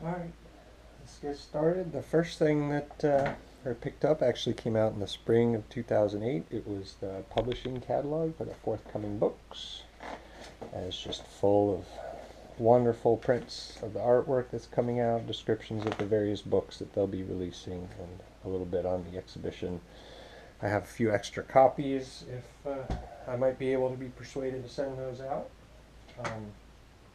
Alright, let's get started. The first thing that I picked up actually came out in the spring of 2008. It was the publishing catalog for the forthcoming books. And it's just full of wonderful prints of the artwork that's coming out, descriptions of the various books that they'll be releasing, and a little bit on the exhibition. I have a few extra copies if I might be able to be persuaded to send those out.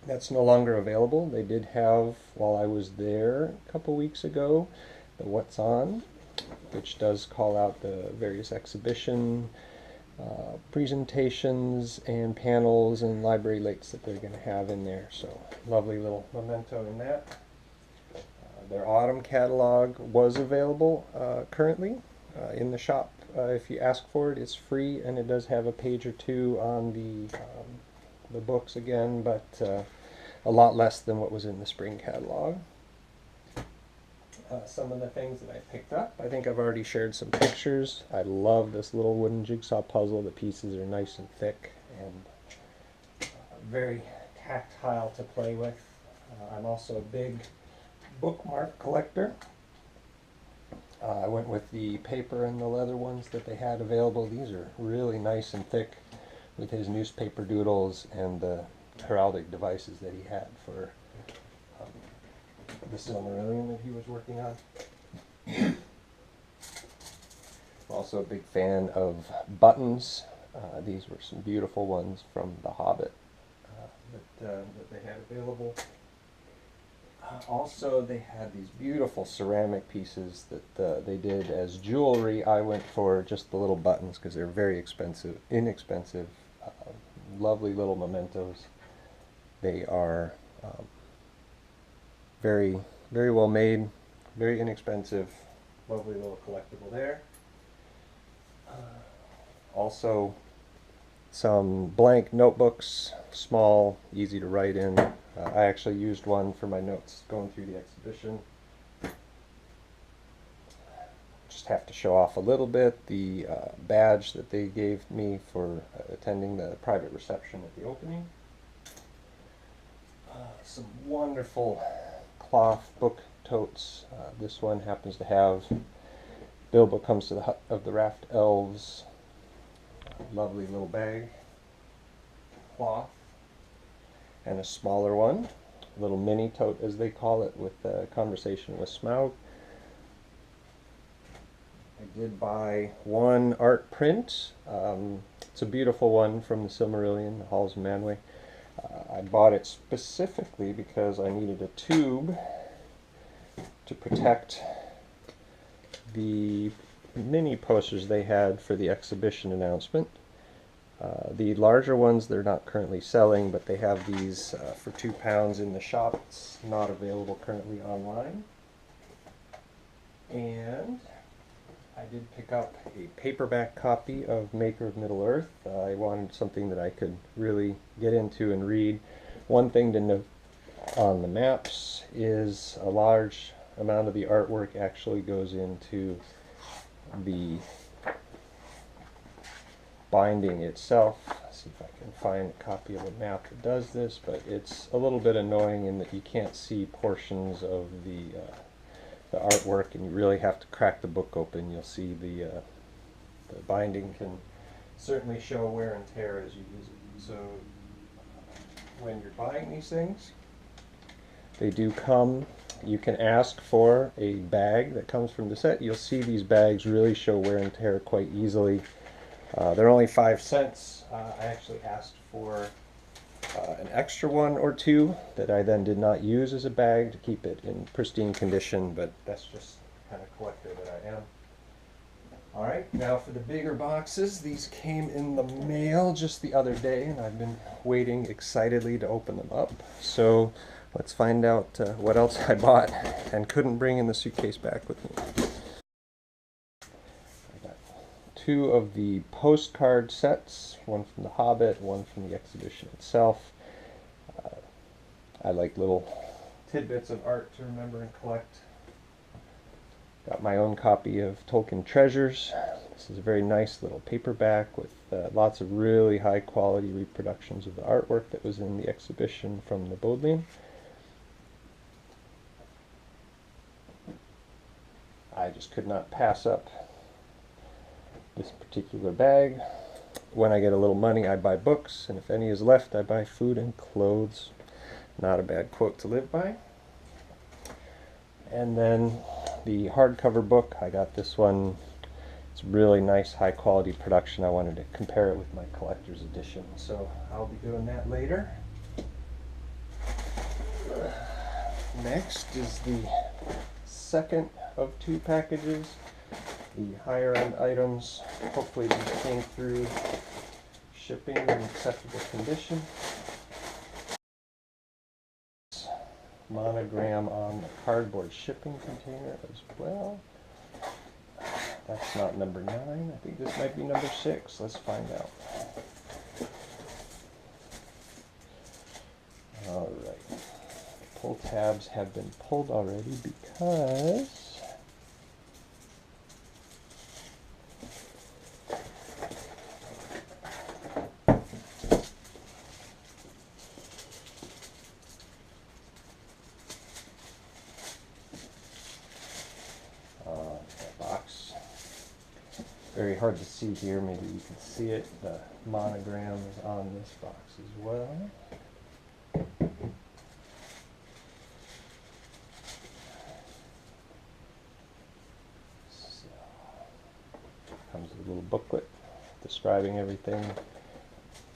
That's no longer available. They did have, while I was there a couple weeks ago, the What's On, which does call out the various exhibition presentations and panels and library links that they're going to have in there. So lovely little memento in that. Their autumn catalog was available currently in the shop. If you ask for it, it's free, and it does have a page or two on the books again, but a lot less than what was in the spring catalog. Some of the things that I picked up, I think I've already shared some pictures. I love this little wooden jigsaw puzzle. The pieces are nice and thick and very tactile to play with. I'm also a big bookmark collector. I went with the paper and the leather ones that they had available. These are really nice and thick with his newspaper doodles and the heraldic devices that he had for the Silmarillion that he was working on. Also a big fan of buttons. These were some beautiful ones from The Hobbit that they had available. Also, they had these beautiful ceramic pieces that they did as jewelry. I went for just the little buttons because they're very inexpensive, lovely little mementos. They are very, very well made, very inexpensive, lovely little collectible there. Also, some blank notebooks, small, easy to write in. I actually used one for my notes going through the exhibition. Just have to show off a little bit the badge that they gave me for attending the private reception at the opening. Some wonderful cloth book totes. This one happens to have Bilbo Comes to the Hut of the Raft Elves. Lovely little bag. Cloth. And a smaller one, a little mini tote as they call it, with a conversation with Smaug. I did buy one art print. It's a beautiful one from the Silmarillion, the Halls of Manwë. I bought it specifically because I needed a tube to protect the mini posters they had for the exhibition announcement. The larger ones they're not currently selling, but they have these for £2 in the shop. It's not available currently online. And I did pick up a paperback copy of Maker of Middle-earth. I wanted something that I could really get into and read. One thing to note on the maps is a large amount of the artwork actually goes into the binding itself. Let's see if I can find a copy of a map that does this, but it's a little bit annoying in that you can't see portions of the artwork, and you really have to crack the book open. You'll see the binding can certainly show wear and tear as you use it. So when you're buying these things, they do come. You can ask for a bag that comes from the set. You'll see these bags really show wear and tear quite easily. They're only 5 cents. I actually asked for an extra one or two that I then did not use as a bag to keep it in pristine condition, but that's just the kind of collector that I am. Alright, now for the bigger boxes. These came in the mail just the other day, and I've been waiting excitedly to open them up. So let's find out what else I bought and couldn't bring in the suitcase back with me. Two of the postcard sets, one from The Hobbit, one from the exhibition itself. I like little tidbits of art to remember and collect. Got my own copy of Tolkien Treasures. This is a very nice little paperback with lots of really high quality reproductions of the artwork that was in the exhibition from the Bodleian. I just could not pass up this particular bag. When I get a little money, I buy books, and if any is left, I buy food and clothes. Not a bad quote to live by. And then the hardcover book, I got this one. It's really nice, high quality production. I wanted to compare it with my collector's edition, so I'll be doing that later. Next is the second of two packages, the higher end items. Hopefully these came through shipping in acceptable condition. Monogram on the cardboard shipping container as well. That's not number 9. I think this might be number 6. Let's find out. Alright. Pull tabs have been pulled already because that box. Very hard to see here. Maybe you can see it. The monogram is on this box as well. Comes with a little booklet describing everything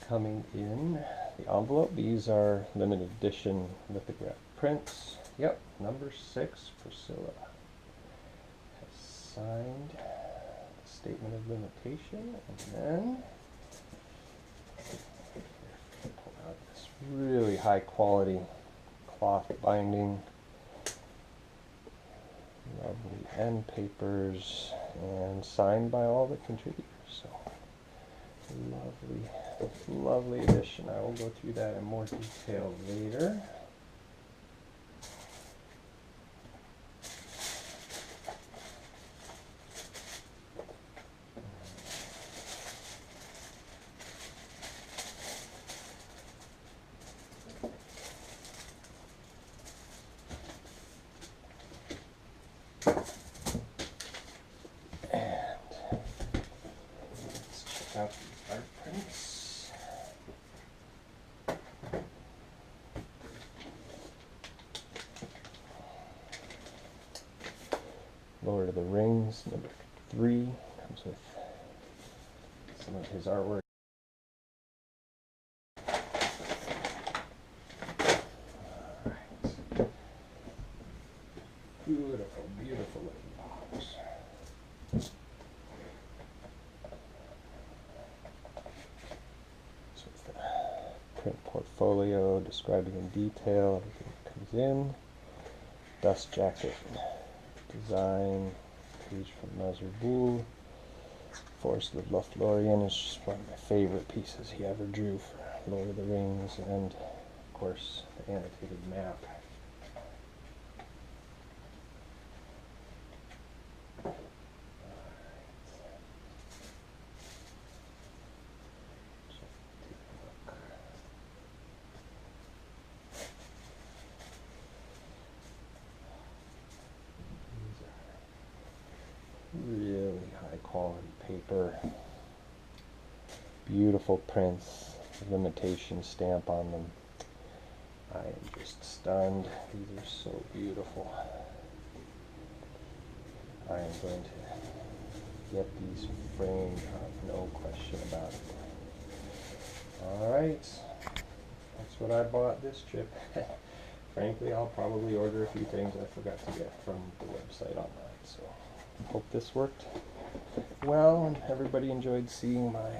coming in the envelope. These are limited edition lithograph prints. Yep, number 6, Priscilla has signed the statement of limitation, and then pull out this really high quality cloth binding. Lovely end papers, and signed by all the contributors. So lovely, lovely edition. I will go through that in more detail later. Out the art prints. Lord of the Rings, number 3, comes with some of his artwork. Alright. Beautiful, beautiful looking box. Print portfolio describing in detail everything that comes in. Dust jacket design, page from Nazarboul. Forest of Lothlorien is just one of my favorite pieces he ever drew for Lord of the Rings, and of course the annotated map. Really high quality paper, beautiful prints, limitation stamp on them. I am just stunned. These are so beautiful. I am going to get these framed, no question about it. Alright, that's what I bought this trip. Frankly, I'll probably order a few things I forgot to get from the website online, so hope this worked well and everybody enjoyed seeing my